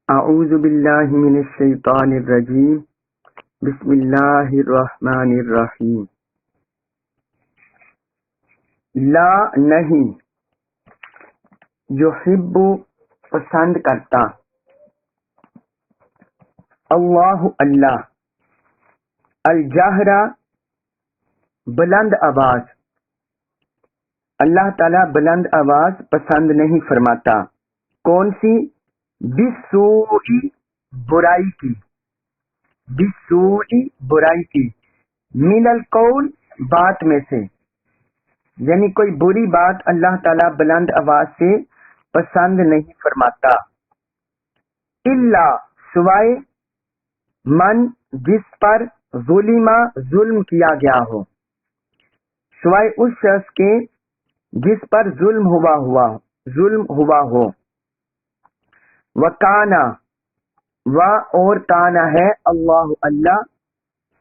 اعوذ باللہ من الشیطان الرجیم بسم اللہ الرحمن الرحیم لا نہیں یحب پسند کرتا اللہ اللہ الجہر بلند آواز اللہ تعالی بلند آواز پسند نہیں فرماتا. کون سی؟ بالسوء برائی کی، بالسوء برائی کی، من القول بات میں سے، یعنی کوئی بری بات اللہ تعالیٰ بلند آواز سے پسند نہیں فرماتا. الا سوائے من جس پر ظلمہ ظلم کیا گیا ہو، سوائے اس شخص کے جس پر ظلم ہوا ہو. وَكَانَ و اور کانا ہے اللہ اللہ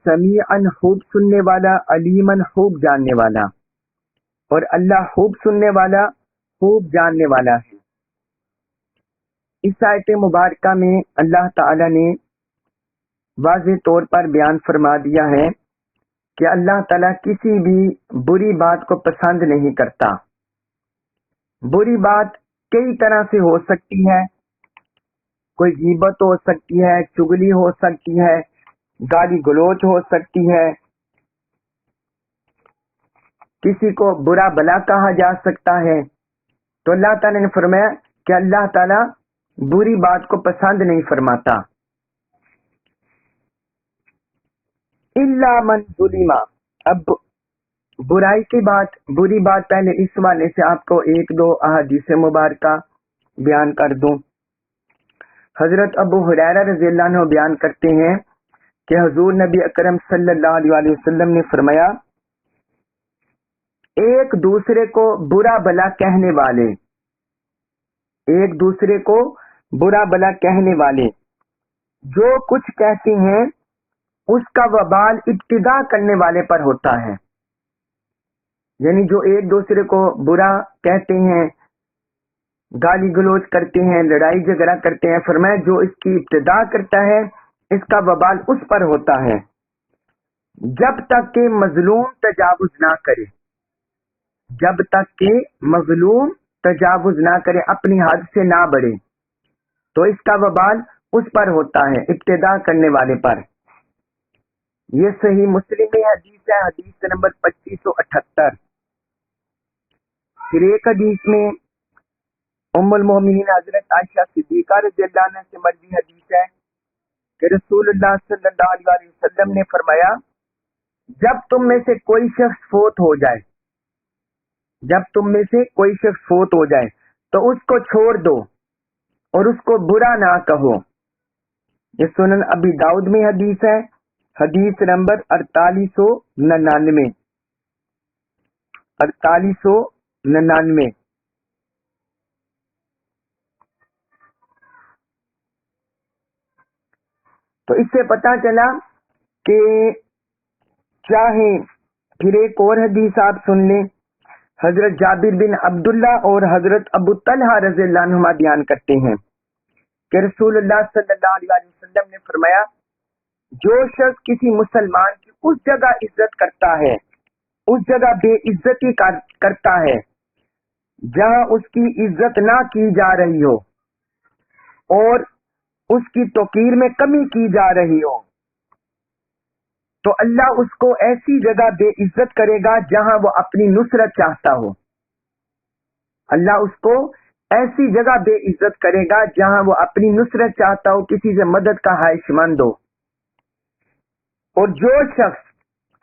سمیعاً خوب سننے والا، علیماً خوب جاننے والا، اور اللہ خوب سننے والا خوب جاننے والا ہے. اس آیت مبارکہ میں اللہ تعالی نے واضح طور پر بیان فرما دیا ہے کہ اللہ تعالیٰ کسی بھی بری بات کو پسند نہیں کرتا. بری بات کئی طرح سے ہو سکتی ہے، کوئی غیبت ہو سکتی ہے، چغلی ہو سکتی ہے، گالی گلوچ ہو سکتی ہے، کسی کو برا بلا کہا جا سکتا ہے. تو اللہ تعالیٰ نے فرمایا کہ اللہ تعالیٰ بری بات کو پسند نہیں فرماتا. الا من ظلم، اب برائی کی بات، بری بات، پہلے اس والے سے آپ کو ایک دو احادیث مبارکہ بیان کر دوں. حضرت ابو ہریرہ رضی اللہ عنہ بیان کرتے ہیں کہ حضور نبی اکرم صلی اللہ علیہ وسلم نے فرمایا، ایک دوسرے کو برا بلا کہنے والے، ایک دوسرے کو برا بلا کہنے والے جو کچھ کہتے ہیں اس کا وبال ابتدا کرنے والے پر ہوتا ہے. یعنی جو ایک دوسرے کو برا کہتے ہیں، گالی گلوچ کرتے ہیں، لڑائی جھگڑا کرتے ہیں، فرمایا جو اس کی ابتدا کرتا ہے اس کا وبال اس پر ہوتا ہے جب تک کہ مظلوم تجاوز نہ کرے، جب تک کہ مظلوم تجاوز نہ کرے، اپنی حد سے نہ بڑھے، تو اس کا وبال اس پر ہوتا ہے، ابتدا کرنے والے پر. یہ صحیح مسلم میں حدیث ہے، حدیث نمبر 2578. پھر ایک حدیث میں ام المومنین حضرت عائشہ صدیقہ رضی اللہ عنہ سے مروی حدیث ہے کہ رسول اللہ صلی اللہ علیہ وسلم نے فرمایا، جب تم میں سے کوئی شخص فوت ہو جائے، جب تم میں سے کوئی شخص فوت ہو جائے تو اس کو چھوڑ دو اور اس کو برا نہ کہو. یہ سنن ابی داؤد میں حدیث ہے، حدیث نمبر 4899، 4899. تو اس سے پتا چلا کہ چاہے، پھر ایک اور حدیث آپ سن لیں، حضرت جابر بن عبداللہ اور حضرت ابو طلحہ رضی اللہ عنہما بیان کرتے ہیں کہ رسول اللہ صلی اللہ علیہ وسلم نے فرمایا، جو شخص کسی مسلمان کی اس جگہ عزت کرتا ہے، اس جگہ بے عزتی کرتا ہے جہاں اس کی عزت نہ کی جا رہی ہو اور اس کی توقیر میں کمی کی جا رہی ہو، تو اللہ اس کو ایسی جگہ بے عزت کرے گا جہاں وہ اپنی نصرت چاہتا ہو. اللہ اس کو ایسی جگہ بے عزت کرے گا جہاں وہ اپنی نصرت چاہتا ہو، کسی سے مدد کا خواہش مند ہو. اور جو شخص،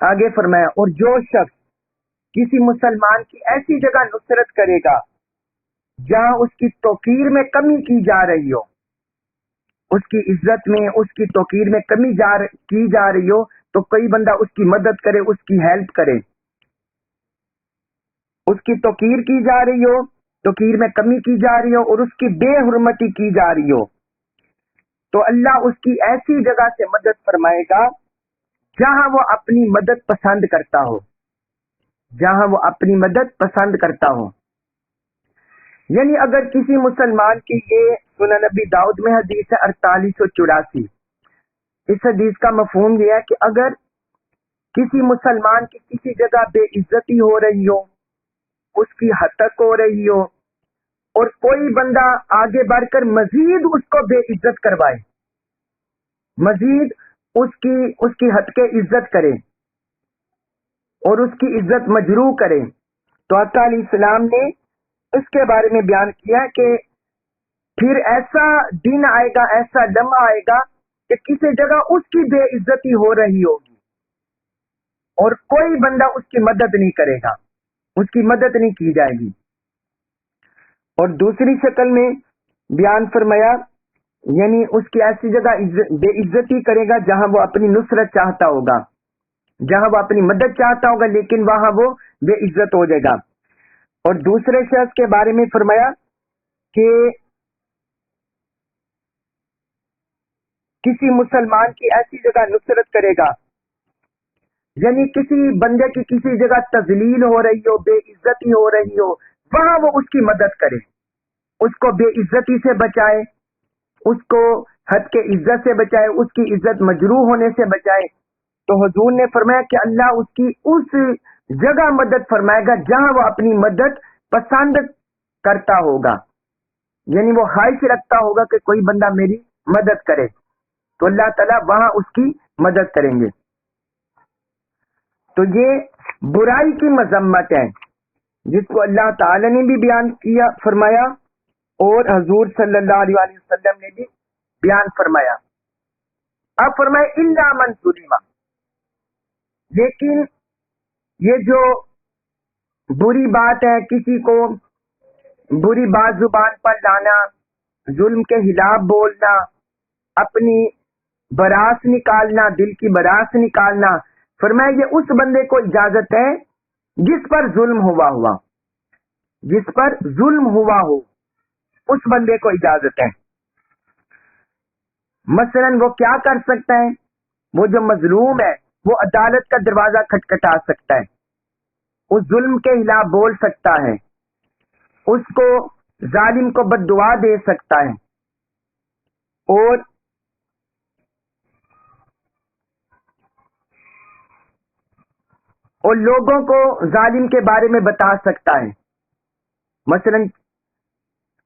آگے فرمایا، اور جو شخص کسی مسلمان کی ایسی جگہ نصرت کرے گا جہاں اس کی توقیر میں کمی کی جا رہی ہو، اس کی عزت میں، اس کی توقیر میں کمی کی جا رہی ہو، تو کوئی بندہ اس کی مدد کرے، اس کی ہیلپ کرے. اس کی توقیر کی جا رہی ہو، توقیر میں کمی کی جا رہی ہو اور اس کی بے حرمتی کی جا رہی ہو، تو اللہ اس کی ایسی جگہ سے مدد فرمائے گا جہاں وہ اپنی مدد پسند کرتا ہو، جہاں وہ اپنی مدد پسند کرتا ہو. یعنی اگر کسی مسلمان کی، یہ سنن نبی داؤد میں حدیث ہے 4884، اس حدیث کا مفہوم یہ ہے کہ اگر کسی مسلمان کی کسی جگہ بے عزتی ہو رہی ہو، اس کی ہتک ہو رہی ہو، اور کوئی بندہ آگے بڑھ کر مزید اس کو بے عزت کروائے، مزید اس کی حد کے عزت کرے اور اس کی عزت مجروح کرے، تو آقا علیہ السلام نے اس کے بارے میں بیان کیا کہ پھر ایسا دن آئے گا، ایسا لمحہ آئے گا کہ کسی جگہ اس کی بے عزتی ہو رہی ہوگی اور کوئی بندہ اس کی مدد نہیں کرے گا، اس کی مدد نہیں کی جائے گی۔ اور دوسری شکل میں بیان فرمایا، یعنی اس کی ایسی جگہ بے عزتی کرے گا جہاں وہ اپنی نصرت چاہتا ہوگا، جہاں وہ اپنی مدد چاہتا ہوگا، لیکن وہاں وہ بے عزت ہو جائے گا۔ اور دوسرے شخص کے بارے میں فرمایا کہ کسی مسلمان کی ایسی جگہ نصرت کرے گا، یعنی کسی بندے کی کسی جگہ تذلیل ہو رہی ہو، بے عزتی ہو رہی ہو، وہاں وہ اس کی مدد کرے، اس کو بے عزتی سے بچائے، اس کو حد کے عزت سے بچائے، اس کی عزت مجروح ہونے سے بچائے۔ تو حضور نے فرمایا کہ اللہ اس کی اس جگہ مدد فرمائے گا جہاں وہ اپنی مدد پسند کرتا ہوگا، یعنی وہ خواہش رکھتا ہوگا کہ کوئی بندہ میری مدد کرے، تو اللہ تعالیٰ وہاں اس کی مدد کریں گے۔ تو یہ برائی کی مذمت ہے جس کو اللہ تعالی نے بھی بیان کیا، فرمایا، اور حضور صلی اللہ علیہ وآلہ وسلم نے بھی بیان فرمایا۔ اب فرمائے الا من ظلم، لیکن یہ جو بری بات ہے، کسی کو بری بات زبان پر لانا، ظلم کے خلاف بولنا، اپنی براس نکالنا، دل کی براس نکالنا، فرمایا یہ اس بندے کو اجازت ہے جس پر ظلم ہوا، جس پر ظلم ہوا ہو، اس بندے کو اجازت ہے۔ مثلا وہ کیا کر سکتا ہے؟ وہ جو مظلوم ہے وہ عدالت کا دروازہ کھٹکھٹا سکتا ہے، اس ظلم کے خلاف بول سکتا ہے، اس کو ظالم کو بد دعا دے سکتا ہے، اور لوگوں کو ظالم کے بارے میں بتا سکتا ہے، مثلا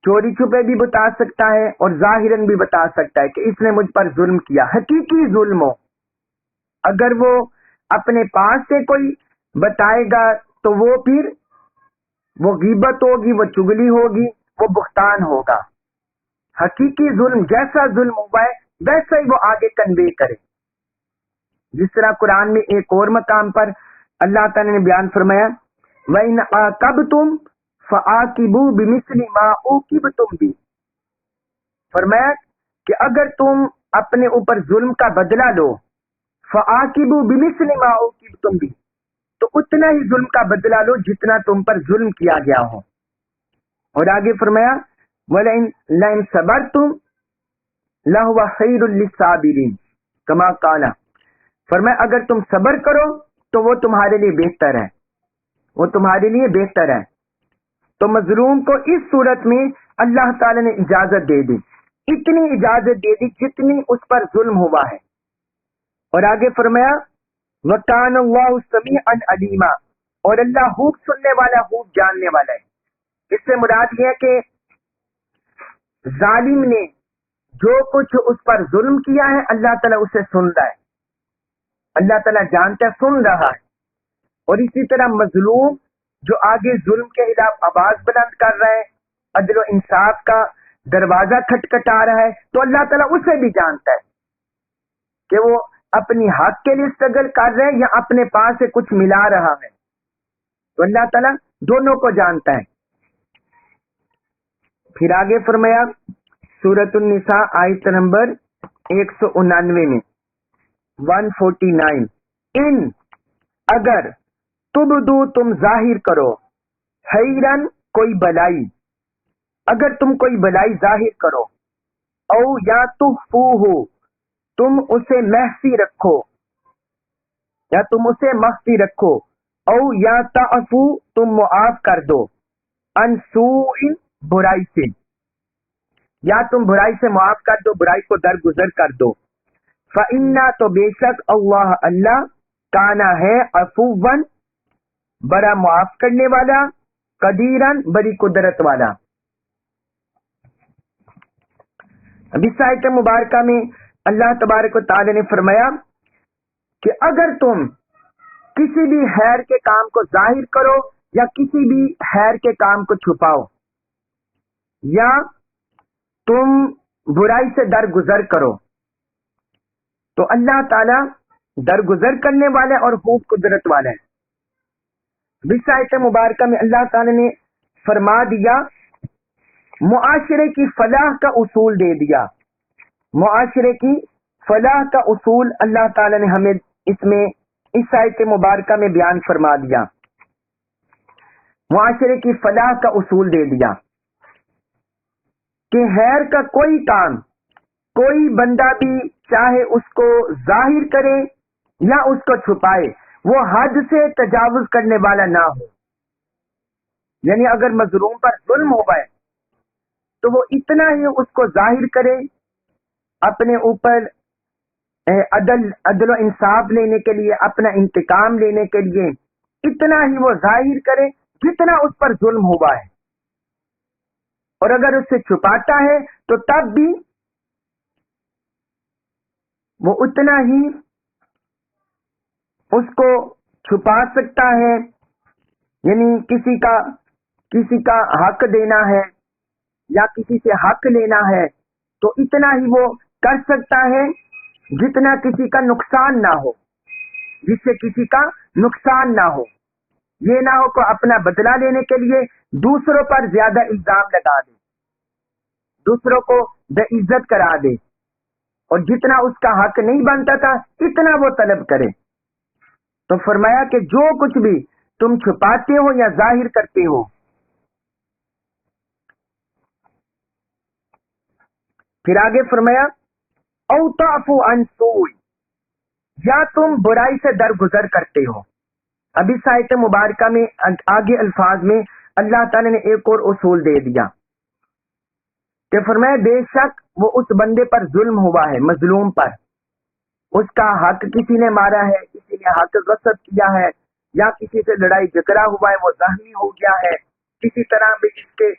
چوری چھپے بھی بتا سکتا ہے اور ظاہراً بھی بتا سکتا ہے کہ اس نے مجھ پر ظلم کیا، حقیقی ظلم ہو۔ اگر وہ اپنے پاس سے کوئی بتائے گا تو وہ پھر وہ غیبت ہوگی، وہ چگلی ہوگی، وہ بہتان ہوگا۔ حقیقی ظلم جیسا ظلم ہوا ہے ویسا ہی وہ آگے کنوے کرے۔ جس طرح قرآن میں ایک اور مقام پر اللہ تعالی نے بیان فرمایا وَإِنْ عَاقَبْتُمْ فَعَاقِبُوا بِمِثْلِ مَا عُوقِبْتُمْ بِهِ، فرمایا کہ اگر تم اپنے اوپر ظلم کا بدلہ لو، فَعَاقِبُوا بِمِثْلِ مَا عُوقِبْتُمْ بِهِ، تو اتنا ہی ظلم کا بدلہ لو جتنا تم پر ظلم کیا گیا ہو۔ اور آگے فرمایا وَلَئِن صَبَرْتُمْ لَهُوَ خَيْرٌ لِلصَّابِرِينَ كَمَا قَالَ، فرمایا اگر تم صبر کرو تو وہ تمہارے لیے بہتر ہے، وہ تمہارے لیے بہتر ہے۔ تو مظلوم کو اس صورت میں اللہ تعالی نے اجازت دے دی، اتنی اجازت دے دی جتنی اس پر ظلم ہوا ہے۔ اور آگے فرمایا وَكَانَ اللَّهُ سَمِيعًا عَلِيمًا، اور اللہ خوب سننے والا، خوب جاننے والا ہے۔ اس سے مراد یہ ہے کہ ظالم نے جو کچھ اس پر ظلم کیا ہے اللہ تعالیٰ اسے سن رہا ہے، اللہ تعالیٰ جانتا ہے، سن رہا ہے۔ اور اسی طرح مظلوم جو آگے ظلم کے خلاف آواز بلند کر رہا ہے، عدل و انصاف کا دروازہ کھٹکھٹا رہا ہے، تو اللہ تعالیٰ اسے بھی جانتا ہے کہ وہ اپنی حق کے لیے اسٹرگل کر رہے ہیں یا اپنے پاس سے کچھ ملا رہا ہے، تو اللہ تعالیٰ دونوں کو جانتا ہے۔ پھر آگے فرمایا سورۃ النساء آیت نمبر 199 میں 149، ان اگر تبدو تم ظاہر کرو، خیرن کوئی بلائی، اگر تم کوئی بلائی ظاہر کرو، او یا تخفوہ تم اسے مخفی رکھو، یا تم اسے مخفی رکھو، او یا تعفو تم معاف کر دو، ان سوء برائی سے، یا تم برائی سے معاف کر دو، برائی کو درگزر کر دو۔ فَإِنَّا تو بے شک اللہ اللہ کانا ہے عفواً بڑا معاف کرنے والا، قدیراً بڑی قدرت والا۔ اب اس آیت مبارکہ میں اللہ تبارک و تعالی نے فرمایا کہ اگر تم کسی بھی خیر کے کام کو ظاہر کرو یا کسی بھی خیر کے کام کو چھپاؤ، یا تم برائی سے درگزر کرو، تو اللہ تعالی درگزر کرنے والا اور خوب قدرت والا ہے۔ اس آیت مبارکہ میں اللہ تعالی نے فرما دیا، معاشرے کی فلاح کا اصول دے دیا، معاشرے کی فلاح کا اصول اللہ تعالی نے ہمیں اس آیت مبارکہ میں بیان فرما دیا، معاشرے کی فلاح کا اصول دے دیا کہ خیر کا کوئی کام کوئی بندہ بھی چاہے اس کو ظاہر کرے یا اس کو چھپائے، وہ حد سے تجاوز کرنے والا نہ ہو۔ یعنی اگر مظلوم پر ظلم ہوا ہے تو وہ اتنا ہی اس کو ظاہر کرے، اپنے اوپر عدل و انصاف لینے کے لیے، اپنا انتقام لینے کے لیے اتنا ہی وہ ظاہر کرے جتنا اس پر ظلم ہوا ہے، اور اگر اس سے چھپاتا ہے تو تب بھی وہ اتنا ہی اس کو چھپا سکتا ہے۔ یعنی کسی کا حق دینا ہے یا کسی سے حق لینا ہے تو اتنا ہی وہ کر سکتا ہے جتنا کسی کا نقصان نہ ہو، جس سے کسی کا نقصان نہ ہو۔ یہ نہ ہو کہ اپنا بدلہ لینے کے لیے دوسروں پر زیادہ الزام لگا دے، دوسروں کو بے عزت کرا دے، اور جتنا اس کا حق نہیں بنتا تھا اتنا وہ طلب کرے۔ تو فرمایا کہ جو کچھ بھی تم چھپاتے ہو یا ظاہر کرتے ہو، پھر آگے فرمایا او تعفو عن سوء، یا تم برائی سے درگزر کرتے ہو۔ اب اس آیت مبارکہ میں آگے الفاظ میں اللہ تعالی نے ایک اور اصول دے دیا کہ فرمایا بے شک وہ اس بندے پر ظلم ہوا ہے، مظلوم پر، اس کا حق کسی نے مارا ہے، کسی نے حق غصب کیا ہے، یا کسی سے لڑائی جھگڑا ہوا ہے، وہ زخمی ہو گیا ہے، کسی طرح بھی اس کے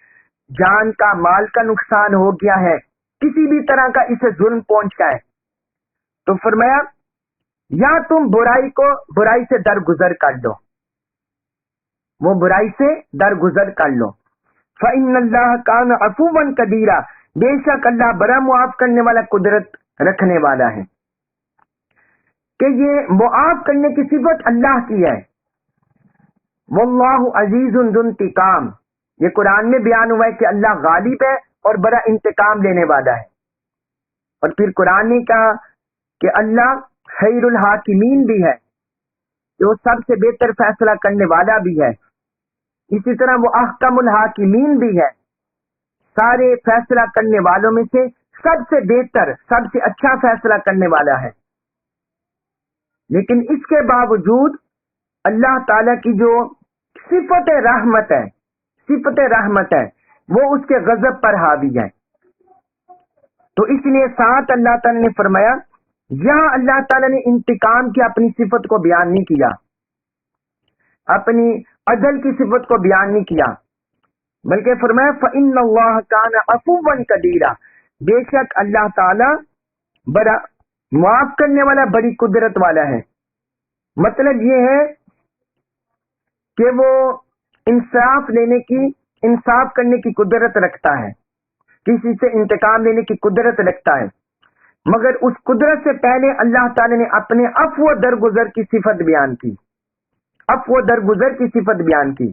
جان کا مال کا نقصان ہو گیا ہے، کسی بھی طرح کا اسے ظلم پہنچا ہے، تو فرمایا یا تم برائی سے درگزر کر دو، وہ برائی سے درگزر کر لو۔ فَإِنَّ اللَّهَ كَانَ عَفُوًّا قَدِيرًا، بے شک اللہ بڑا معاف کرنے والا، قدرت رکھنے والا ہے۔ کہ یہ معاف کرنے کی صفت اللہ کی ہے۔ وَاللَّهُ عَزِيزٌ ذُو انتقام، یہ قرآن میں بیان ہوا ہے کہ اللہ غالب ہے اور بڑا انتقام لینے والا ہے۔ اور پھر قرآن نے کہا کہ اللہ خیر الحاکمین بھی ہے، کہ وہ سب سے بہتر فیصلہ کرنے والا بھی ہے۔ اسی طرح وہ احکم الحاکمین بھی ہے، سارے فیصلہ کرنے والوں میں سے سب سے بہتر، سب سے اچھا فیصلہ کرنے والا ہے۔ لیکن اس کے باوجود اللہ تعالی کی جو صفت رحمت ہے وہ اس کے غضب پر حاوی ہے۔ تو اس لیے ساتھ اللہ تعالی نے فرمایا، یہاں اللہ تعالی نے انتقام کی اپنی صفت کو بیان نہیں کیا، اپنی عدل کی صفت کو بیان نہیں کیا، بلکہ فرمایا فَإِنَّ اللَّهَ كَانَ عَفُوًّا قَدِيرًا، بے شک اللہ تعالی بڑا معاف کرنے والا، بڑی قدرت والا ہے۔ مطلب یہ ہے کہ وہ انصاف کرنے کی قدرت رکھتا ہے، کسی سے انتقام لینے کی قدرت رکھتا ہے، مگر اس قدرت سے پہلے اللہ تعالی نے اپنے عفو و درگزر کی صفت بیان کی، عفو و درگزر کی صفت بیان کی،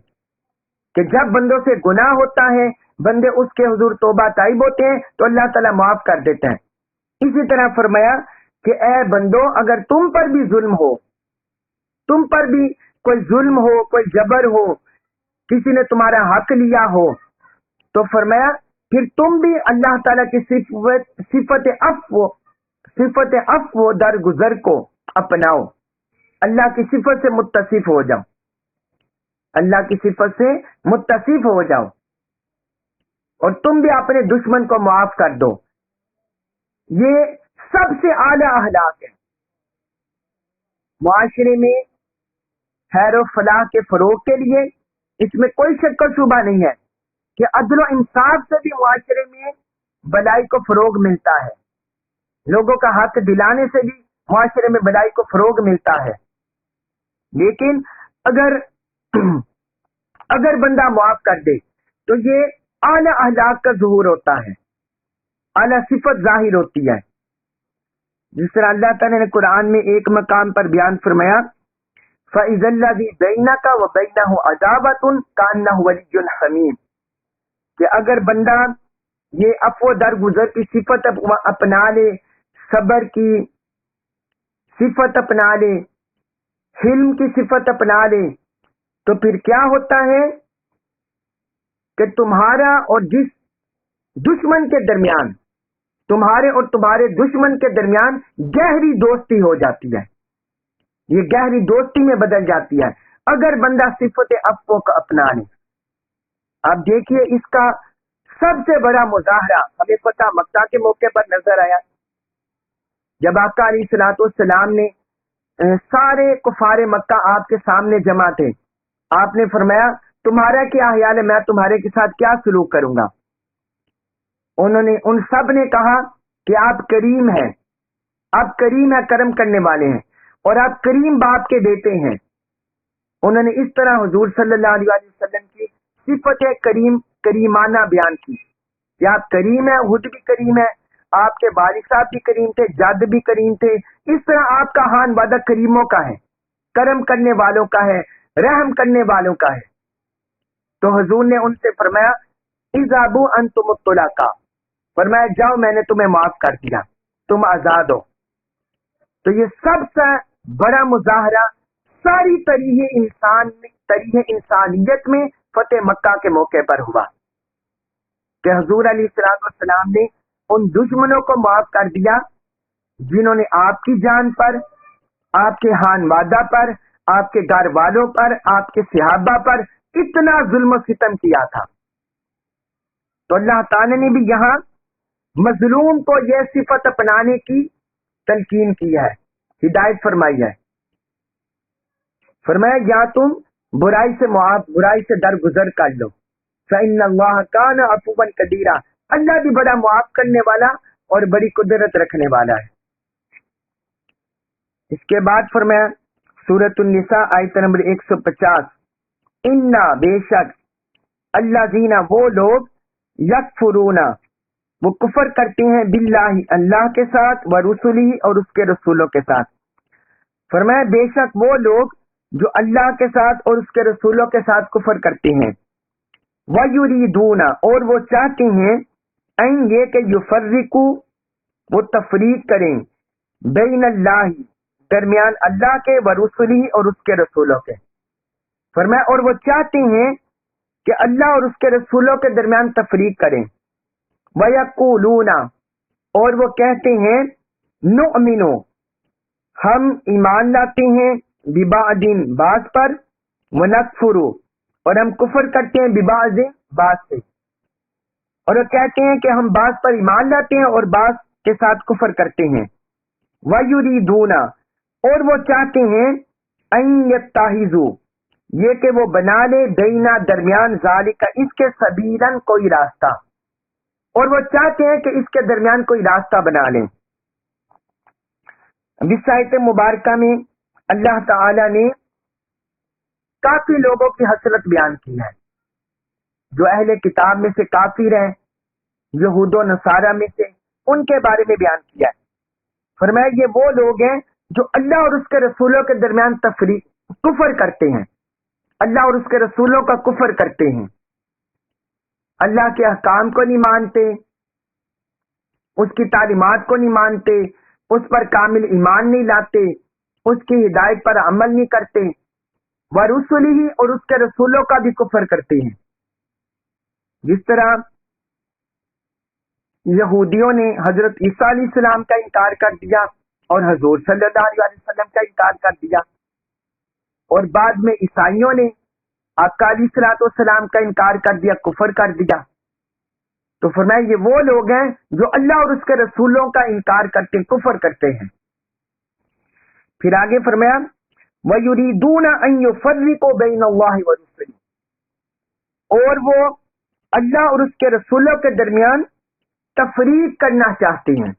کہ جب بندوں سے گناہ ہوتا ہے، بندے اس کے حضور توبہ طائب ہوتے ہیں تو اللہ تعالیٰ معاف کر دیتے ہیں۔ اسی طرح فرمایا کہ اے بندو، اگر تم پر بھی ظلم ہو، تم پر بھی کوئی ظلم ہو، کوئی جبر ہو، کسی نے تمہارا حق لیا ہو، تو فرمایا پھر تم بھی اللہ تعالیٰ کی صفت عفو درگزر کو اپناؤ، اللہ کی صفت سے متصف ہو جاؤ، اللہ کی صفت سے متصف ہو جاؤ۔ اور تم بھی اپنے دشمن کو معاف کر دو. یہ سب سے اعلیٰ اخلاق ہے. معاشرے میں خیر و فلاح کے فروغ کے لیے اس میں کوئی شک و شبہ نہیں ہے کہ عدل و انصاف سے بھی معاشرے میں بلائی کو فروغ ملتا ہے. لوگوں کا حق دلانے سے بھی معاشرے میں بلائی کو فروغ ملتا ہے. لیکن اگر بندہ معاف کر دے تو یہ اعلیٰ اخلاق کا ظہور ہوتا ہے، اعلیٰ صفت ظاہر ہوتی ہے. جس طرح اللہ تعالیٰ نے قرآن میں ایک مقام پر بیان فرمایا فَإِذَا الَّذِي بَيْنَكَ وَبَيْنَهُ عَدَاوَةٌ كَأَنَّهُ وَلِيٌّ حَمِيمٌ، کہ اگر بندہ یہ عفو درگزر کی صفت اپنا لے، صبر کی صفت اپنا لے، حلم کی صفت اپنا لے، تو پھر کیا ہوتا ہے کہ تمہارا اور جس دشمن کے درمیان، تمہارے اور تمہارے دشمن کے درمیان گہری دوستی ہو جاتی ہے. یہ گہری دوستی میں بدل جاتی ہے اگر بندہ صفت عفو کو اپنا لے. آپ دیکھیے اس کا سب سے بڑا مظاہرہ ہمیں فتح مکہ کے موقع پر نظر آیا، جب آقا علیہ الصلوۃ والسلام نے سارے کفار مکہ آپ کے سامنے جمع تھے. آپ نے فرمایا تمہارا کیا خیال ہے میں تمہارے کے ساتھ کیا سلوک کروں گا؟ ان سب نے کہا کہ آپ کریم ہیں، آپ کریم ہیں، کرم کرنے والے ہیں، اور آپ کریم باپ کے بیٹے ہیں. انہوں نے اس طرح حضور صلی اللہ علیہ وسلم کی صفت کریمانہ بیان کی کہ آپ کریم ہیں، خود بھی کریم ہے، آپ کے والد صاحب بھی کریم تھے، جد بھی کریم تھے. اس طرح آپ کا خان وعدہ کریموں کا ہے، کرم کرنے والوں کا ہے، رحم کرنے والوں کا ہے. تو حضور نے ان سے فرمایا اذهبوا انتم الطلقاء، فرمایا جاؤ میں نے تمہیں معاف کر دیا، تم آزاد ہو. تو یہ سب سے بڑا مظاہرہ ساری تاریخ انسانیت میں فتح مکہ کے موقع پر ہوا کہ حضور علیہ السلام نے ان دشمنوں کو معاف کر دیا جنہوں نے آپ کی جان پر، آپ کے خان وادہ پر، آپ کے گھر والوں پر، آپ کے صحابہ پر اتنا ظلم و ستم کیا تھا. تو اللہ تعالی نے بھی یہاں مظلوم کو یہ صفت اپنانے کی تلقین کی ہے، ہدایت فرمائی ہے. فرمایا یا تم برائی سے معاف، برائی سے درگزر کر لو. فإن اللہ کان عفوا قدیرا، اللہ بھی بڑا معاف کرنے والا اور بڑی قدرت رکھنے والا ہے. اس کے بعد فرمایا سورۃ النساء آیت نمبر 150 انا بے شک الذین وہ لوگ یکفرون وہ کفر کرتے ہیں باللہ اللہ کے ساتھ ورسلہ اور اس کے رسولوں کے ساتھ. فرمایا بے شک وہ لوگ جو اللہ کے ساتھ اور اس کے رسولوں کے ساتھ کفر کرتے ہیں. وَيُرِيدُونَ اور وہ چاہتے ہیں ان یہ کہ یفرقوا وہ تفریق کریں بین اللہ درمیان اللہ کے ورسلہ اور اس کے رسولوں کے. فرمایا اور وہ چاہتے ہیں کہ اللہ اور اس کے رسولوں کے درمیان تفریق کریں. وَيَقُولُونَ اور وہ کہتے ہیں نُؤْمِنُ ہم ایمان لاتے ہیں بِبَعْضٍ بعض پر، وَنَكْفُرُ اور ہم کفر کرتے ہیں بِبَعْضٍ بعض سے. اور وہ کہتے ہیں کہ ہم بعض پر ایمان لاتے ہیں اور بعض کے ساتھ کفر کرتے ہیں. وَيُرِيدُونَ اور وہ چاہتے ہیں ان یتخذوا یہ کہ وہ بنا لے بینا درمیان ذالک اس کے سبیلاً کوئی راستہ، اور وہ چاہتے ہیں کہ اس کے درمیان کوئی راستہ بنا لیں. اس آیت مبارکہ میں اللہ تعالی نے کافی لوگوں کی حسرت بیان کی ہے جو اہل کتاب میں سے کافر ہیں، یہود و نصارہ میں سے، ان کے بارے میں بیان کیا ہے. فرمایا یہ وہ لوگ ہیں جو اللہ اور اس کے رسولوں کے درمیان کفر کرتے ہیں، اللہ اور اس کے رسولوں کا کفر کرتے ہیں، اللہ کے احکام کو نہیں مانتے، اس کی تعلیمات کو نہیں مانتے، اس پر کامل ایمان نہیں لاتے، اس کی ہدایت پر عمل نہیں کرتے، ورسلہ اور اس کے رسولوں کا بھی کفر کرتے ہیں. جس طرح یہودیوں نے حضرت عیسیٰ علیہ السلام کا انکار کر دیا اور حضور صلی اللہ علیہ وسلم کا انکار کر دیا، اور بعد میں عیسائیوں نے آقا علیہ الصلوۃ والسلام کا انکار کر دیا، کفر کر دیا. تو فرمایا یہ وہ لوگ ہیں جو اللہ اور اس کے رسولوں کا انکار کرتے ہیں، کفر کرتے ہیں۔ پھر آگے فرمایا وَيُرِيدُونَ أَن يُفَرِّقُوا بَيْنَ اللَّهِ وَرُسُلِهِ، اور وہ اللہ اور اس کے رسولوں کے درمیان تفریق کرنا چاہتے ہیں،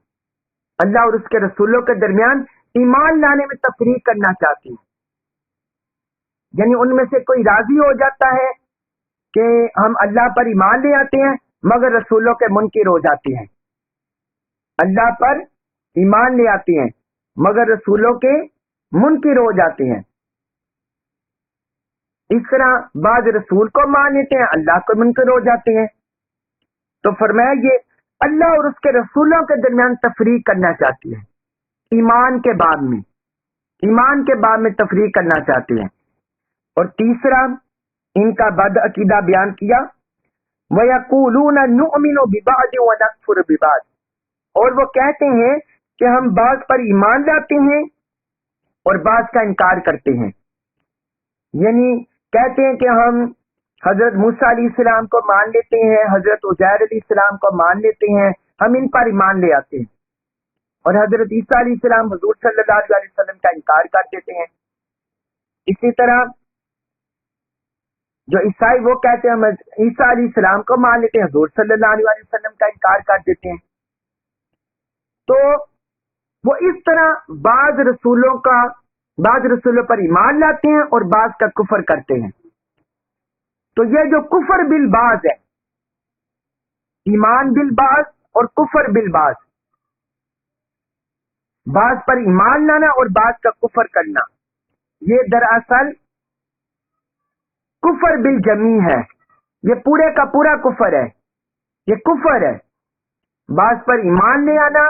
اللہ اور اس کے رسولوں کے درمیان ایمان لانے میں تفریق کرنا چاہتے ہیں، یعنی ان میں سے کوئی راضی ہو جاتا ہے کہ ہم اللہ پر ایمان لے آتے ہیں مگر رسولوں کے منکر ہو جاتے ہیں، اللہ پر ایمان لے آتے ہیں مگر رسولوں کے منکر ہو جاتے ہیں۔ اس طرح بعض رسول کو مان لیتے ہیں، اللہ کو منکر ہو جاتے ہیں۔ تو فرمایا یہ اللہ اور اس کے رسولوں کے درمیان تفریق کرنا چاہتی ہے، ایمان کے باب میں تفریق کرنا چاہتے ہیں۔ اور تیسرا ان کا بد عقیدہ بیان کیا وَيَقُولُونَ نُؤْمِنُ بِبَعْضٍ وَنَكْفُرُ بِبَعْضٍ، اور وہ کہتے ہیں کہ ہم بعض پر ایمان لاتے ہیں اور بعض کا انکار کرتے ہیں، یعنی کہتے ہیں کہ ہم حضرت موسیٰ علیہ السلام کو مان لیتے ہیں، حضرت عزیر علیہ السلام کو مان لیتے ہیں، ہم ان پر ایمان لے آتے ہیں، اور حضرت عیسیٰ علیہ السلام حضور صلی اللہ علیہ وسلم کا انکار کر دیتے ہیں۔ اسی طرح جو عیسائی وہ کہتے ہیں ہم عیسیٰ علیہ السلام کو مان لیتے ہیں، حضور صلی اللہ علیہ وسلم کا انکار کر دیتے ہیں۔ تو وہ اس طرح بعض رسولوں پر ایمان لاتے ہیں اور بعض کا کفر کرتے ہیں۔ تو یہ جو کفر بالبعض ہے، ایمان بالبعض اور کفر بالبعض، بعض پر ایمان لانا اور بعض کا کفر کرنا، یہ دراصل کفر بالجمیع ہے، یہ پورے کا پورا کفر ہے، یہ کفر ہے۔ بعض پر ایمان لے آنا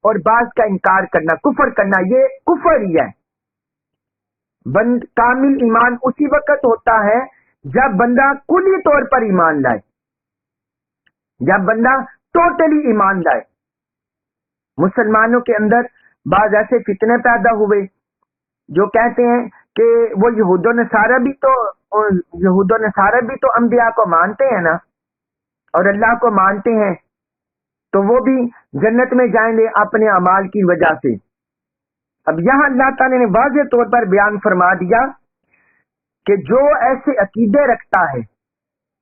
اور بعض کا انکار کرنا، کفر کرنا، یہ کفر ہی ہے۔ کامل ایمان اسی وقت ہوتا ہے جب بندہ کلی طور پر ایمان لائے، جب بندہ ٹوٹلی ایمان لائے۔ مسلمانوں کے اندر بعض ایسے فتنے پیدا ہوئے جو کہتے ہیں کہ وہ یہود و نصارہ بھی تو انبیاء کو مانتے ہیں نا اور اللہ کو مانتے ہیں، تو وہ بھی جنت میں جائیں گے اپنے اعمال کی وجہ سے۔ اب یہاں اللہ تعالی نے واضح طور پر بیان فرما دیا کہ جو ایسے عقیدے رکھتا ہے،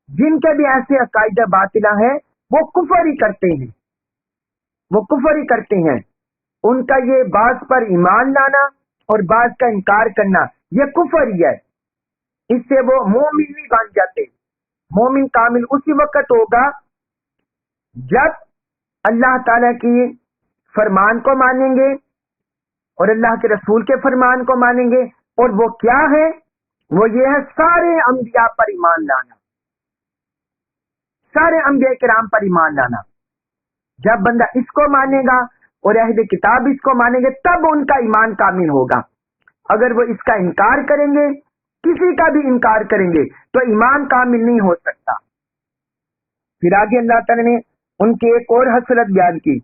جن کے بھی ایسے عقائد باطلہ ہیں، وہ کفر ہی کرتے ہیں، وہ کفر ہی کرتے ہیں۔ ان کا یہ بعض پر ایمان لانا اور بعض کا انکار کرنا، یہ کفر ہی ہے، اس سے وہ مومن نہیں بن جاتے۔ مومن کامل اسی وقت ہوگا جب اللہ تعالیٰ کی فرمان کو مانیں گے اور اللہ کے رسول کے فرمان کو مانیں گے، اور وہ کیا ہے؟ وہ یہ ہے سارے انبیاء پر ایمان لانا، سارے انبیاء کرام پر ایمان لانا۔ جب بندہ اس کو مانے گا اور اہل کتاب اس کو مانیں گے، تب ان کا ایمان کامل ہوگا۔ اگر وہ اس کا انکار کریں گے، کسی کا بھی انکار کریں گے، تو ایمان کامل نہیں ہو سکتا۔ پھر آگے اللہ تعالی نے ان کی ایک اور حسرت بیان کی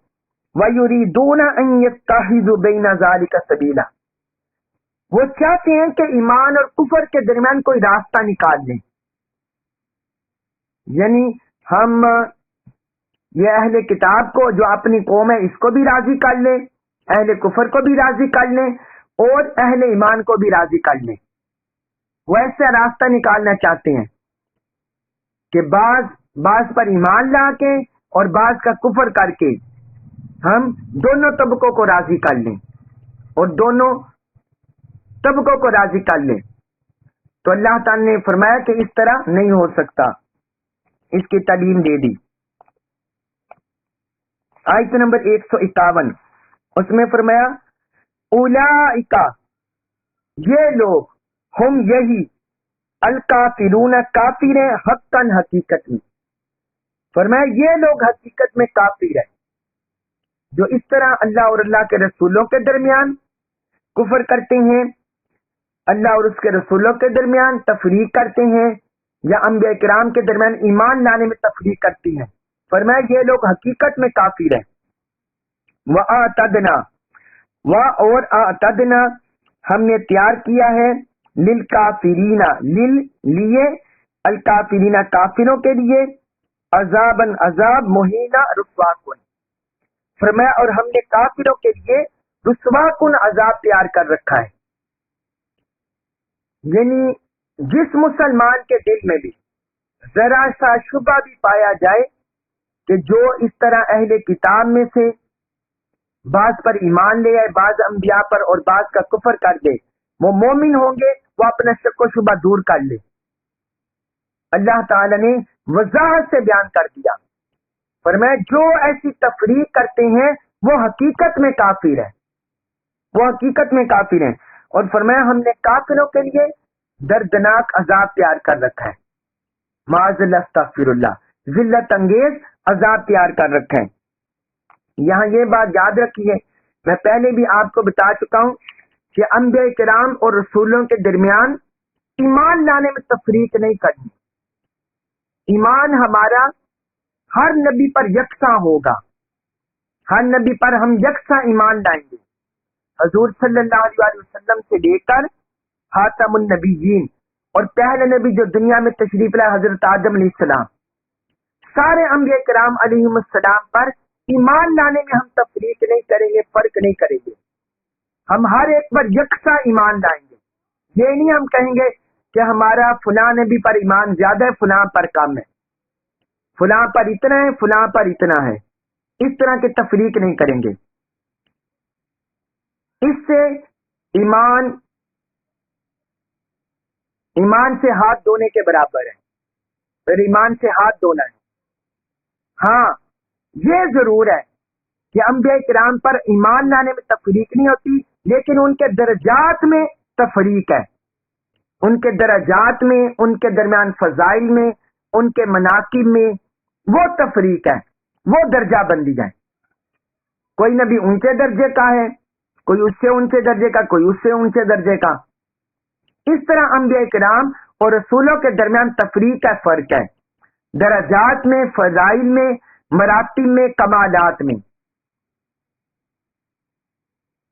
وَيُرِيدُونَ أَن يَتَّخِذُوا بَيْنَ ذَلِكَ سَبِيلًا، وہ چاہتے ہیں کہ ایمان اور کفر کے درمیان کوئی راستہ نکال لیں، یعنی ہم یہ اہل کتاب کو جو اپنی قوم ہے اس کو بھی راضی کر لیں، اہل کفر کو بھی راضی کر لیں اور اہل ایمان کو بھی راضی کر لیں۔ وہ ایسا راستہ نکالنا چاہتے ہیں کہ بعض پر ایمان لا کے اور بعض کا کفر کر کے ہم دونوں طبقوں کو راضی کر لیں اور دونوں طبقوں کو راضی کر لیں۔ تو اللہ تعالی نے فرمایا کہ اس طرح نہیں ہو سکتا، اس کی تعلیم دے دی۔ آیت نمبر 151، اس میں فرمایا اولئک، یہ لوگ، ہم یہی، الکافرون، کافر ہیں، حقاً، حقیقت میں۔ فرمایا یہ لوگ حقیقت میں کافر ہیں جو اس طرح اللہ اور اللہ کے رسولوں کے درمیان کفر کرتے ہیں، اللہ اور اس کے رسولوں کے درمیان تفریق کرتے ہیں، یا انبیاء کرام کے درمیان ایمان لانے میں تفریق کرتی ہیں۔ فرمایا یہ لوگ حقیقت میں کافر ہیں۔ وَأَعْتَدْنَا، اور اعتدنا، ہم نے تیار کیا ہے، للکافرین، لیے، الکافرین، کافروں کے لیے، عذاباً عذاب مہینہ رسوا کن. فرمایا اور ہم نے کافروں کے لیے رسوا کن عذاب تیار کر رکھا ہے. یعنی جس مسلمان کے دل میں بھی ذرا سا شبہ بھی پایا جائے کہ جو اس طرح اہل کتاب میں سے بعض پر ایمان لے آئے، بعض انبیاء پر اور بعض کا کفر کر دے، وہ مومن ہوں گے، وہ اپنا شک و شبہ دور کر لے. اللہ تعالی نے وضاحت سے بیان کر دیا. فرمایا جو ایسی تفریق کرتے ہیں وہ حقیقت میں کافر ہے، وہ حقیقت میں کافر ہیں. اور فرمایا ہم نے کافروں کے لیے دردناک عذاب تیار کر رکھا ہے. معاذ اللہ، استغفر اللہ، ذلت انگیز عذاب تیار کر رکھا ہے. یہاں یہ بات یاد رکھیے، میں پہلے بھی آپ کو بتا چکا ہوں کہ انبیاء کرام اور رسولوں کے درمیان ایمان لانے میں تفریق نہیں کرنی. ایمان ہمارا ہر نبی پر یکساں ہوگا، ہر نبی پر ہم یکساں ایمان لائیں گے. حضور صلی اللہ علیہ وسلم سے لے کر خاتم النبیین اور پہلے نبی جو دنیا میں تشریف لائے حضرت آدم علیہ السلام، سارے انبیاء کرام علیہم السلام پر ایمان لانے میں ہم تفریق نہیں کریں گے، فرق نہیں کریں گے. ہم ہر ایک پر یکساں ایمان لائیں گے. یہ نہیں ہم کہیں گے کہ ہمارا فلاں نبی پر ایمان زیادہ ہے، فلاں پر کم ہے، فلاں پر اتنا ہے، فلاں پر اتنا ہے. اس طرح کی تفریق نہیں کریں گے. اس سے ایمان سے ہاتھ دھونے کے برابر ہے. پھر ایمان سے ہاتھ دھونا ہے. ہاں یہ ضرور ہے کہ انبیاء کرام پر ایمان لانے میں تفریق نہیں ہوتی، لیکن ان کے درجات میں تفریق ہے. ان کے درجات میں، ان کے درمیان فضائل میں، ان کے مناقب میں وہ تفریق ہے، وہ درجہ بندی ہے. کوئی نبی اونچے درجے کا ہے، کوئی اس سے اونچے درجے کا، کوئی اس سے اونچے درجے کا. اس طرح انبیاء کرام اور رسولوں کے درمیان تفریق کا فرق ہے، درجات میں، فضائل میں، مراتب میں، کمالات میں.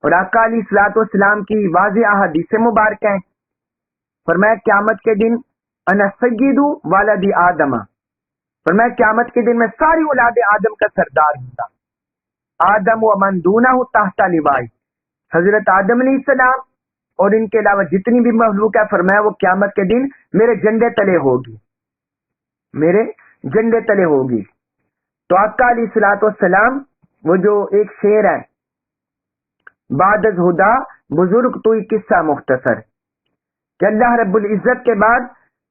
اور آقا علیہ الصلوۃ والسلام کی واضح احادیث مبارکہ ہیں. فرمایا قیامت کے دن انا سید والد آدم، فرمایا قیامت کے دن میں ساری اولاد آدم کا سردار ہوں گا. آدم و من دونہ تحت لوائی، حضرت آدم علیہ السلام اور ان کے علاوہ جتنی بھی مخلوق ہے، فرمایا وہ قیامت کے دن میرے جھنڈے تلے ہوگی، میرے جھنڈے تلے ہوگی. تو آقا علیہ الصلوۃ والسلام وہ جو ایک شعر ہے، بعد از ہدا بزرگ تو قصہ مختصر، کہ اللہ رب العزت کے بعد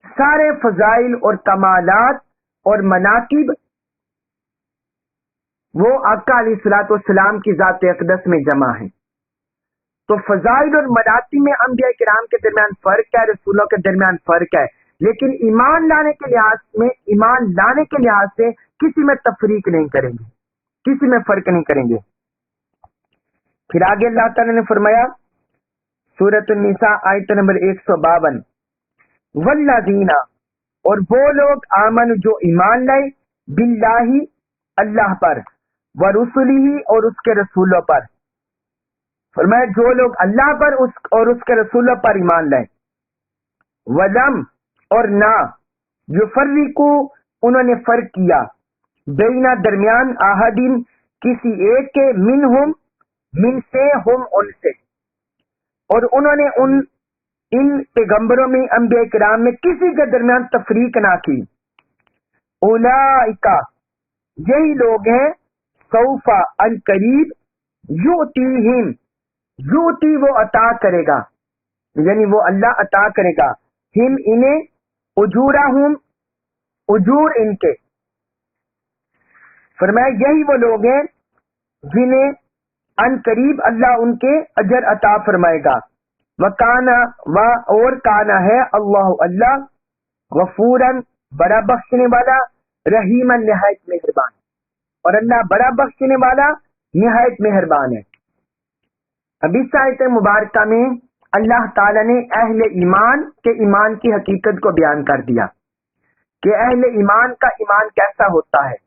سارے فضائل اور کمالات اور مناقب وہ آقا علیہ الصلوۃ والسلام کی ذات اقدس میں جمع ہیں. تو فضائل اور مناقب میں انبیاء کرام کے درمیان فرق ہے، رسولوں کے درمیان فرق ہے، لیکن ایمان لانے کے لحاظ سے کسی میں تفریق نہیں کریں گے، کسی میں فرق نہیں کریں گے. پھر آگے اللہ تعالیٰ نے فرمایا سورۃ النساء آیت نمبر 152، والذین، اور وہ لوگ آمن جو ایمان لائے، باللہ اللہ پر، ورسلہ اور اس کے رسولوں پر. فرمایا جو لوگ اللہ پر اور اس کے رسولوں پر ایمان لائے، ولم اور نہ، یفرقو انہوں نے فرق کیا، بینا درمیان، احدین کسی ایک کے، منہم من سے، ہم ان سے، اور انہوں نے ان پیغمبروں میں، انبیاء کرام میں کسی کے درمیان تفریق نہ کی. اولئک یہی لوگ ہیں، سوف ان قریب، یؤتیہم، یؤتی وہ عطا کرے گا، یعنی وہ اللہ عطا کرے گا، ہم انہیں، اجورہم اجور ان کے. فرمایا یہی وہ لوگ ہیں جنہیں ان قریب اللہ ان کے اجر عطا فرمائے گا. وکانا اور کانا ہے اللہ غفوراً بڑا بخشنے والا، رحیماً نہایت مہربان، اور اللہ بڑا بخشنے والا نہایت مہربان ہے. اب اس آیت مبارکہ میں اللہ تعالیٰ نے اہل ایمان کے ایمان کی حقیقت کو بیان کر دیا کہ اہل ایمان کا ایمان کیسا ہوتا ہے،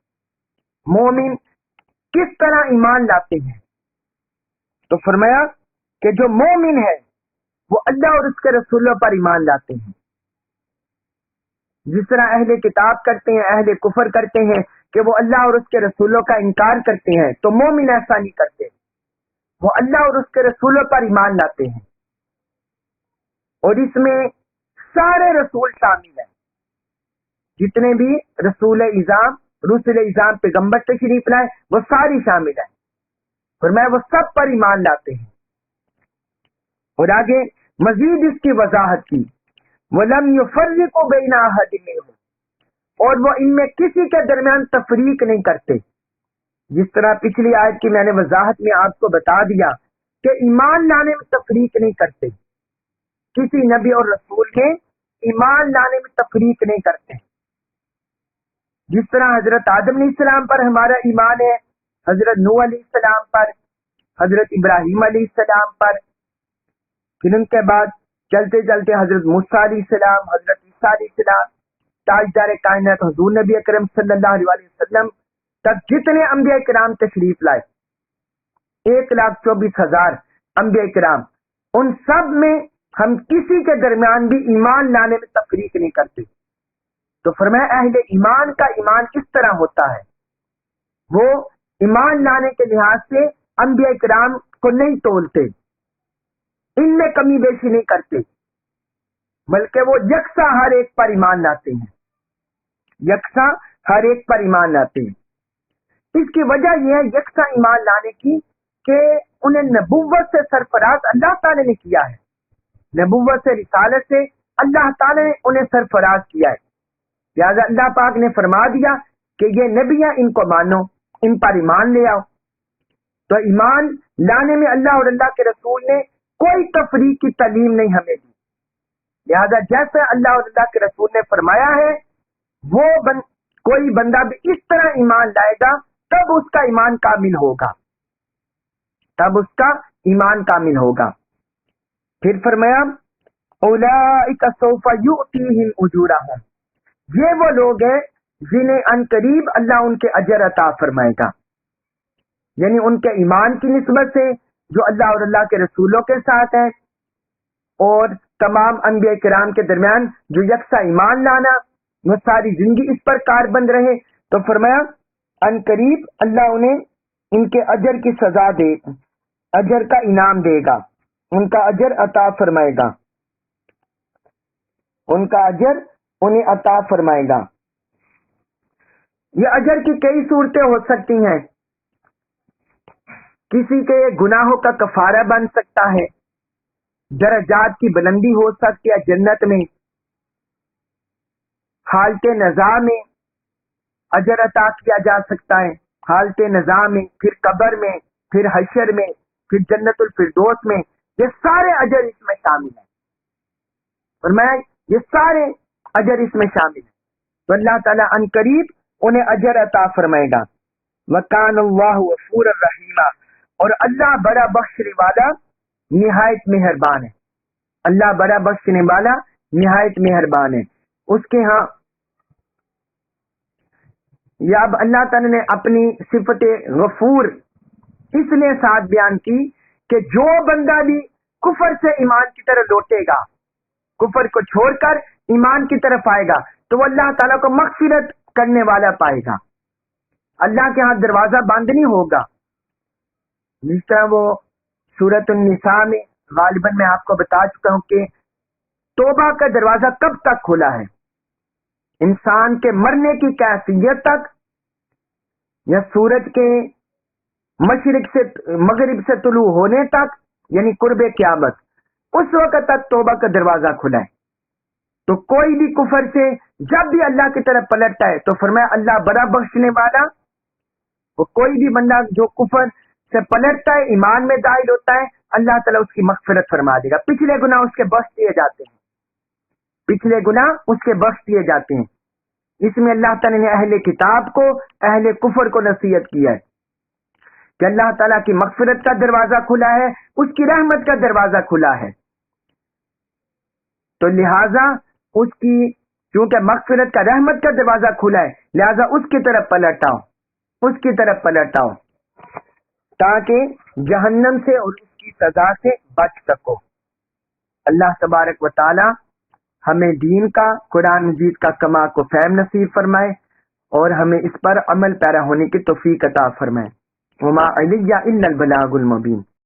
مومن کس طرح ایمان لاتے ہیں. تو فرمایا کہ جو مومن ہے وہ اللہ اور اس کے رسولوں پر ایمان لاتے ہیں. جس طرح اہل کتاب کرتے ہیں، اہل کفر کرتے ہیں کہ وہ اللہ اور اس کے رسولوں کا انکار کرتے ہیں، تو مومن ایسا نہیں کرتے، وہ اللہ اور اس کے رسولوں پر ایمان لاتے ہیں، اور اس میں سارے رسول شامل ہیں، جتنے بھی رسول اعظام پیغمبر تشریف لائے وہ ساری شامل ہیں، فرمایا وہ سب پر ایمان لاتے ہیں۔ اور آگے مزید اس کی وضاحت کی، وَلَمْ يُفَرِّقُ بَيْنَ أَحَدٍ مِّنْهُمْ، اور وہ ان میں کسی کے درمیان تفریق نہیں کرتے، جس طرح پچھلی آیت کی میں نے وضاحت میں آپ کو بتا دیا کہ ایمان لانے میں تفریق نہیں کرتے، کسی نبی اور رسول کے ایمان لانے میں تفریق نہیں کرتے، جس طرح حضرت آدم علیہ السلام پر ہمارا ایمان ہے، حضرت نوح علیہ السلام پر، حضرت ابراہیم علیہ السلام پر، پھر ان کے بعد چلتے چلتے حضرت موسیٰ علیہ السلام، حضرت عیسیٰ علیہ السلام، تاجدار کائنات حضور نبی اکرم صلی اللہ علیہ وسلم تک جتنے انبیاء کرام تشریف لائے، 1,24,000 انبیاء کرام، ان سب میں ہم کسی کے درمیان بھی ایمان لانے میں تفریق نہیں کرتے۔ تو فرمایا اہل ایمان کا ایمان اس طرح ہوتا ہے، وہ ایمان لانے کے لحاظ سے انبیاء کرام کو نہیں تولتے، ان میں کمی بیشی نہیں کرتے، بلکہ وہ یکساں ہر ایک پر ایمان لاتے ہیں، یکساں ہر ایک پر ایمان لاتے ہیں۔ اس کی وجہ یہ ہے یکساں ایمان لانے کی کہ انہیں نبوت سے سرفراز اللہ تعالی نے کیا ہے، نبوت سے رسالت سے اللہ تعالی نے انہیں سرفراز کیا ہے، لہٰذا اللہ پاک نے فرما دیا کہ یہ نبی ہیں، ان کو مانو، ان پر ایمان لے آؤ۔ تو ایمان لانے میں اللہ اور اللہ کے رسول نے کوئی تفریق کی تعلیم نہیں ہمیں دی، لہذا جیسے اللہ اور اللہ کے رسول نے فرمایا ہے وہ کوئی بندہ بھی اس طرح ایمان لائے گا تب اس کا ایمان کامل ہوگا، تب اس کا ایمان کامل ہوگا۔ پھر فرمایا اولئک سوف یؤتیہم اجورہم، یہ وہ لوگ ہیں جنہیں ان قریب اللہ ان کے اجر عطا فرمائے گا، یعنی ان کے ایمان کی نسبت سے جو اللہ اور اللہ کے رسولوں کے ساتھ ہے، اور تمام انبیاء کرام کے درمیان جو یکساں ایمان لانا، وہ ساری زندگی اس پر کار بند رہے، تو فرمایا ان قریب اللہ انہیں ان کے اجر کی سزا دے، اجر کا انعام دے گا، ان کا اجر عطا فرمائے گا، ان کا اجر انہیں عطا فرمائے گا۔ یہ اجر کی کئی صورتیں ہو سکتی ہیں، کسی کے گناہوں کا کفارہ بن سکتا ہے، درجات کی بلندی ہو سکتی ہے جنت میں، حالت نزاع میں اجر عطا کیا جا سکتا ہے، حالت نزاع میں، پھر قبر میں، پھر حشر میں، پھر جنت الفردوس میں، یہ سارے اجر اس میں شامل ہیں، اور میں یہ سارے اجر اس میں شامل ہیں، تو اللہ تعالیٰ ان قریب انہیں اجر عطا فرمائے گا۔ وَكَانَ اللَّهُ غَفُورًا رَحِيمًا، اور اللہ بڑا بخشنے والا نہایت مہربان ہے، اللہ بڑا بخشنے والا نہایت مہربان ہے۔ اس کے ہاں یا اب اللہ تعالی نے اپنی صفت غفور اس لیے ساتھ بیان کی کہ جو بندہ بھی کفر سے ایمان کی طرف لوٹے گا، کفر کو چھوڑ کر ایمان کی طرف آئے گا، تو وہ اللہ تعالیٰ کو مغفرت کرنے والا پائے گا، اللہ کے ہاں دروازہ بند نہیں ہوگا، جس طرح وہ سورۃ النساء میں غالباً میں آپ کو بتا چکا ہوں کہ توبہ کا دروازہ کب تک کھلا ہے، انسان کے مرنے کی کیفیت تک، یا سورج کے مشرق سے مغرب سے طلوع ہونے تک، یعنی قرب قیامت، اس وقت تک توبہ کا دروازہ کھلا ہے۔ تو کوئی بھی کفر سے جب بھی اللہ کی طرف پلٹتا ہے تو فرمایا اللہ بڑا بخشنے والا، وہ کوئی بھی بندہ جو کفر سے پلٹتا ہے ایمان میں داخل ہوتا ہے، اللہ تعالیٰ اس کی مغفرت فرما دے گا، پچھلے گناہ اس کے بخش دیے جاتے ہیں، پچھلے گناہ اس کے بخش دیے جاتے ہیں۔ اس میں اللہ تعالیٰ نے اہل کتاب کو، اہل کفر کو نصیحت کیا ہے کہ اللہ تعالیٰ کی مغفرت کا دروازہ کھلا ہے، اس کی رحمت کا دروازہ کھلا ہے، تو لہٰذا اس کی چونکہ مغفرت کا رحمت کا دروازہ کھلا ہے، لہٰذا اس کی طرف پلٹ آؤ، اس کی طرف پلٹ آؤ تاکہ جہنم سے اور اس کی سزا سے بچ سکو۔ اللہ تبارک و تعالی ہمیں دین کا، قرآن مجید کا کماک و فہم نصیب فرمائے اور ہمیں اس پر عمل پیرا ہونے کی توفیق عطا فرمائے۔ وما علی الا البلاغ المبین۔